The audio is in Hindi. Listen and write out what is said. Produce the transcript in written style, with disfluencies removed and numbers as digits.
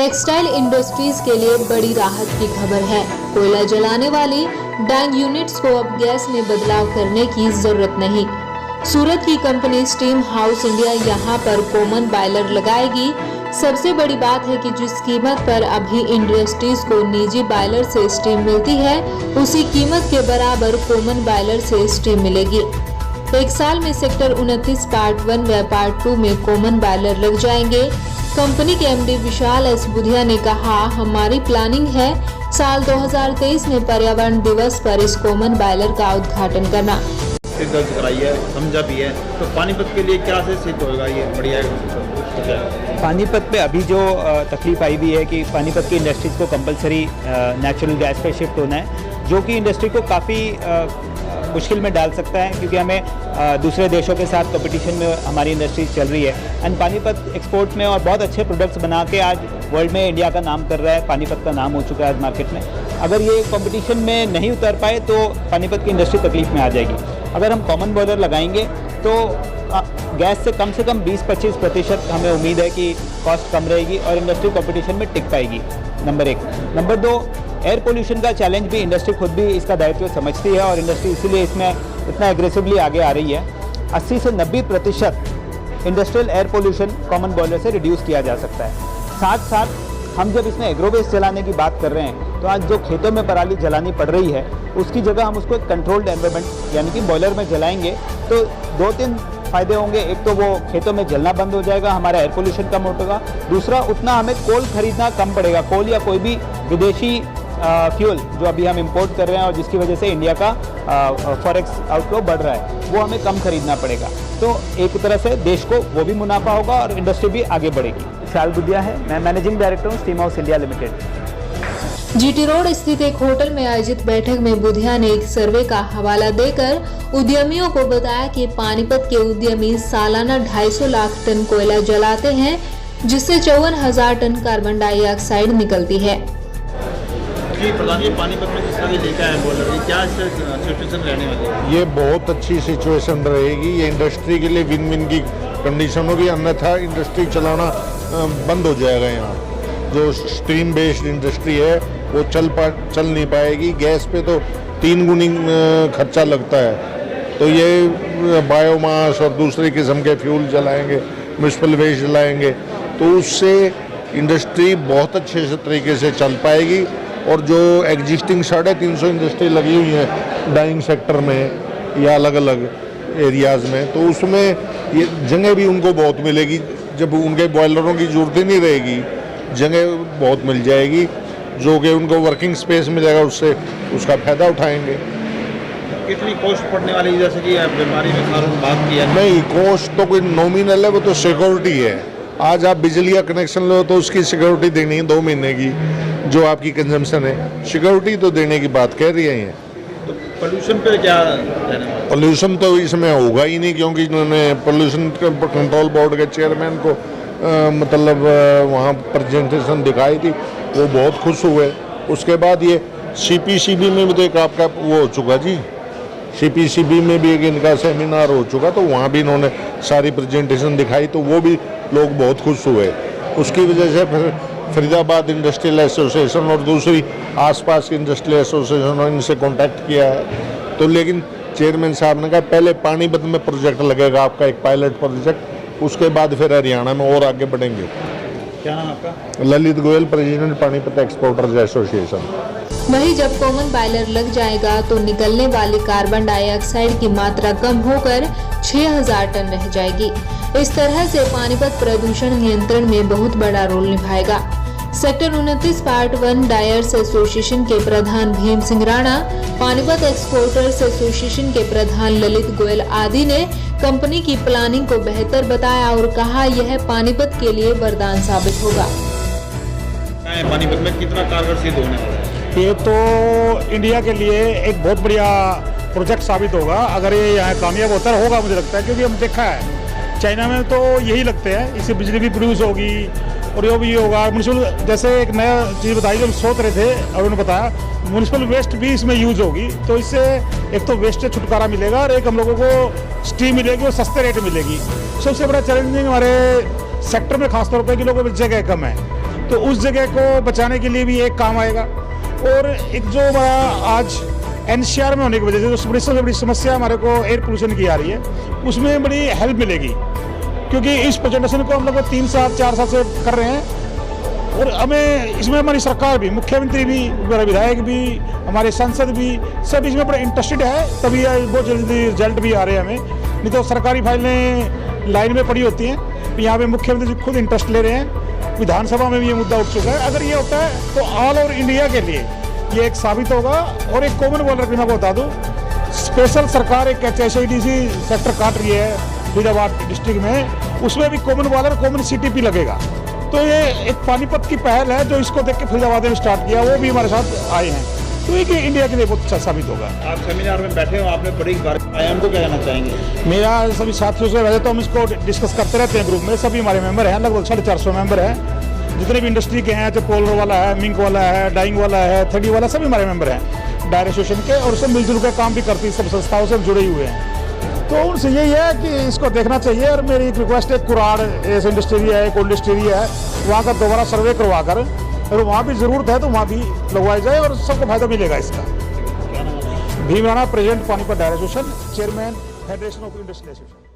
टेक्सटाइल इंडस्ट्रीज के लिए बड़ी राहत की खबर है। कोयला जलाने वाली डैंग यूनिट्स को अब गैस में बदलाव करने की जरूरत नहीं। सूरत की कंपनी स्टीम हाउस इंडिया यहां पर कॉमन बॉयलर लगाएगी। सबसे बड़ी बात है कि जिस कीमत पर अभी इंडस्ट्रीज को निजी बॉयलर से स्टीम मिलती है, उसी कीमत के बराबर कॉमन बॉयलर से स्टीम मिलेगी। एक साल में सेक्टर 29 पार्ट 1 व पार्ट 2 में कॉमन बॉयलर लग जाएंगे। कंपनी के एमडी विशाल एस बुधिया ने कहा, हमारी प्लानिंग है साल 2023 में पर्यावरण दिवस पर इस कॉमन बॉयलर का उद्घाटन करना। दर्ज कराई है, समझा भी है, तो पानीपत के लिए क्या से सिद्ध होगा ये बढ़िया है। पानीपत पे अभी जो तकलीफ आई हुई है कि पानीपत की इंडस्ट्रीज को कंपलसरी नेचुरल गैस पे शिफ्ट होना है, जो कि इंडस्ट्री को काफ़ी मुश्किल में डाल सकता है, क्योंकि हमें दूसरे देशों के साथ कंपटीशन में हमारी इंडस्ट्रीज चल रही है। एंड पानीपत एक्सपोर्ट में और बहुत अच्छे प्रोडक्ट्स बना के आज वर्ल्ड में इंडिया का नाम कर रहा है। पानीपत का नाम हो चुका है आज मार्केट में। अगर ये कंपटीशन में नहीं उतर पाए तो पानीपत की इंडस्ट्री तकलीफ में आ जाएगी। अगर हम कॉमन बॉयलर लगाएंगे तो गैस से कम 20-25% हमें उम्मीद है कि कॉस्ट कम रहेगी और इंडस्ट्री कंपटीशन में टिक पाएगी। नंबर 1। नंबर 2, एयर पोल्यूशन का चैलेंज भी इंडस्ट्री खुद भी इसका दायित्व समझती है और इंडस्ट्री इसीलिए इसमें इतना एग्रेसिवली आगे आ रही है। 80 से 90% industrial air pollution common boiler से रिड्यूस किया जा सकता है। साथ साथ हम जब इसमें एग्रो वेस्ट जलाने की बात कर रहे हैं, तो आज जो खेतों में पराली जलानी पड़ रही है, उसकी जगह हम उसको एक कंट्रोल्ड एनवायरनमेंट यानी कि बॉयलर में जलाएंगे तो 2-3 फ़ायदे होंगे। एक तो वो खेतों में जलना बंद हो जाएगा, हमारा एयर पोल्यूशन कम होगा। दूसरा, उतना हमें कोल खरीदना कम पड़ेगा। कोल या कोई भी विदेशी फ्यूल जो अभी हम इंपोर्ट कर रहे हैं और जिसकी वजह से इंडिया का फॉरेक्स आउटफ्लो बढ़ रहा है, वो हमें कम खरीदना पड़ेगा। तो एक तरह से देश को वो भी मुनाफा होगा और इंडस्ट्री भी आगे बढ़ेगी। विशाल बुधिया है, मैं मैनेजिंग डायरेक्टर हूँ steam house India limited. GT road स्थित एक होटल में आयोजित बैठक में बुधिया ने एक सर्वे का हवाला देकर उद्यमियों को बताया कि पानीपत के उद्यमी सालाना 250 लाख टन कोयला जलाते हैं, जिससे 54,000 टन कार्बन डाइऑक्साइड निकलती है। जी प्रधान जी, पानीपत में जिस तरह लेकर आए बॉयलर, ये क्या सिचुएशन रहने वाली है? ये बहुत अच्छी सिचुएशन रहेगी। ये इंडस्ट्री के लिए विन विन की कंडीशन होगी, अन्यथा इंडस्ट्री चलाना बंद हो जाएगा। यहाँ जो स्टीम बेस्ड इंडस्ट्री है वो चल नहीं पाएगी। गैस पे तो 3 गुनी खर्चा लगता है। तो ये बायोमास और दूसरे किस्म के फ्यूल जलाएंगे, म्यूनिसिपल वेस्ट जलाएंगे, तो उससे इंडस्ट्री बहुत अच्छे से तरीके से चल पाएगी। और जो एग्जिस्टिंग 350 इंडस्ट्री लगी हुई हैं डाइंग सेक्टर में या अलग अलग एरियाज़ में, तो उसमें ये जगह भी उनको बहुत मिलेगी। जब उनके बॉयलरों की ज़रूरत ही नहीं रहेगी, जगह बहुत मिल जाएगी, जो कि उनको वर्किंग स्पेस मिलेगा, उससे उसका फ़ायदा उठाएंगे। कितनी कॉस्ट पड़ने वाली, जैसे कि बीमारी में बात की है? नहीं, कॉस्ट तो कोई नॉमिनल है, वो तो सिक्योरिटी है। आज आप बिजली का कनेक्शन लो तो उसकी सिक्योरिटी देनी है 2 महीने की, जो आपकी कंजम्पशन है, सिक्योरिटी तो देने की बात कह रही है। तो पोल्यूशन पे क्या कहना है? पोल्यूशन तो इसमें होगा ही नहीं, क्योंकि इन्होंने पोल्यूशन कंट्रोल बोर्ड के चेयरमैन को मतलब वहाँ प्रेजेंटेशन दिखाई थी, वो बहुत खुश हुए। उसके बाद ये CPCB में भी एक आपका वो हो चुका जी, CPCB में भी एक इनका सेमिनार हो चुका, तो वहाँ भी इन्होंने सारी प्रेजेंटेशन दिखाई, तो वो भी लोग बहुत खुश हुए। उसकी वजह से फिर फरीदाबाद इंडस्ट्रियल एसोसिएशन और दूसरी आसपास की इंडस्ट्रियल एसोसिएशन और इनसे कांटेक्ट किया है। तो लेकिन चेयरमैन साहब ने कहा पहले पानीपत में प्रोजेक्ट लगेगा आपका, एक पायलट प्रोजेक्ट, उसके बाद फिर हरियाणा में और आगे बढ़ेंगे। क्या नाम आपका? Lalit Goyal, president Panipat exporters association. वहीं जब कॉमन बॉयलर लग जाएगा तो निकलने वाली कार्बन डाइऑक्साइड की मात्रा कम होकर 6,000 टन रह जाएगी। इस तरह से पानीपत प्रदूषण नियंत्रण में बहुत बड़ा रोल निभाएगा। सेक्टर 29 पार्ट 1 डायर्स एसोसिएशन के प्रधान भीम सिंह राणा, पानीपत एक्सपोर्टर्स एसोसिएशन के प्रधान ललित गोयल आदि ने कंपनी की प्लानिंग को बेहतर बताया और कहा, यह पानीपत के लिए वरदान साबित होगा। पानीपत में कितना कारगर सिद्ध होने वाला है? ये तो इंडिया के लिए एक बहुत बढ़िया प्रोजेक्ट साबित होगा अगर ये यहाँ कामयाब होता होगा, मुझे लगता है, क्योंकि हम देखा है चाइना में तो यही लगते हैं, इससे बिजली भी प्रोड्यूस होगी और ये भी होगा। म्यूनसिपल जैसे एक नया चीज़ बताई जो हम सोच रहे थे और उन्होंने बताया, म्यूनसिपल वेस्ट भी इसमें यूज होगी, तो इससे एक तो वेस्ट से छुटकारा मिलेगा और एक हम लोगों को स्टीम मिलेगी और सस्ते रेट मिलेगी। सबसे बड़ा चैलेंजिंग हमारे सेक्टर में खासतौर पर कि लोगों में जगह कम है, तो उस जगह को बचाने के लिए भी एक काम आएगा। और एक जो हमारा आज एनसीआर में होने की वजह से जो सबसे बड़ी समस्या हमारे को एयर पोल्यूशन की आ रही है, उसमें बड़ी हेल्प मिलेगी, क्योंकि इस प्रेजेंटेशन को हम लोग 3 साल 4 साल से कर रहे हैं। और हमें इसमें हमारी सरकार भी, मुख्यमंत्री भी, हमारे विधायक भी, हमारे सांसद भी, सब इसमें बड़े इंटरेस्टेड है, तभी बहुत जल्दी रिजल्ट भी आ रहे हैं हमें। नहीं तो सरकारी फाइलें लाइन में पड़ी होती हैं, तो यहाँ पे मुख्यमंत्री जी खुद इंटरेस्ट ले रहे हैं। विधानसभा में भी ये मुद्दा उठ चुका है। अगर ये होता है तो ऑल ओवर इंडिया के लिए ये एक साबित होगा। और एक कॉमन बॉर्डर भी मैं आपको बता दूँ, स्पेशल सरकार एक HIDC सेक्टर काट रही है फरीदाबाद डिस्ट्रिक्ट में, उसमें भी कॉमन बॉर्डर कॉमन CTP लगेगा। तो ये एक पानीपत की पहल है, जो इसको देख के फरीदाबाद में स्टार्ट किया, वो भी हमारे साथ आए हैं। तो ये कि इंडिया के लिए बहुत अच्छा साबित होगा। आप सेमिनार में बैठे हो, आपने बड़ी बात आया, उनको क्या कहना चाहेंगे? मेरा सभी साथियों से वैसे तो हम इसको डिस्कस करते रहते हैं ग्रुप में, सभी हमारे मेंबर हैं, लगभग 450 मेंबर हैं। जितने भी इंडस्ट्री के हैं, चाहे पोलर वाला है, मिंक वाला है, डाइंग वाला है, 3D वाला, सभी हमारे मेंबर हैं डायर एसोसिएशन के, और उससे मिलजुल कर काम भी करती है, सब संस्थाओं से जुड़े हुए हैं। तो उनसे यही है कि इसको देखना चाहिए। और मेरी एक रिक्वेस्ट है, कुराड़ ऐसे इंडस्ट्री है, एक ओल्ड इंडस्ट्री है, वहाँ का दोबारा सर्वे करवा कर, और वहाँ भी ज़रूरत है तो वहाँ भी लगवाई जाए, और सबको फायदा मिलेगा इसका। Bhim Rana, president Panipat dyer association, chairman federation of industrial association.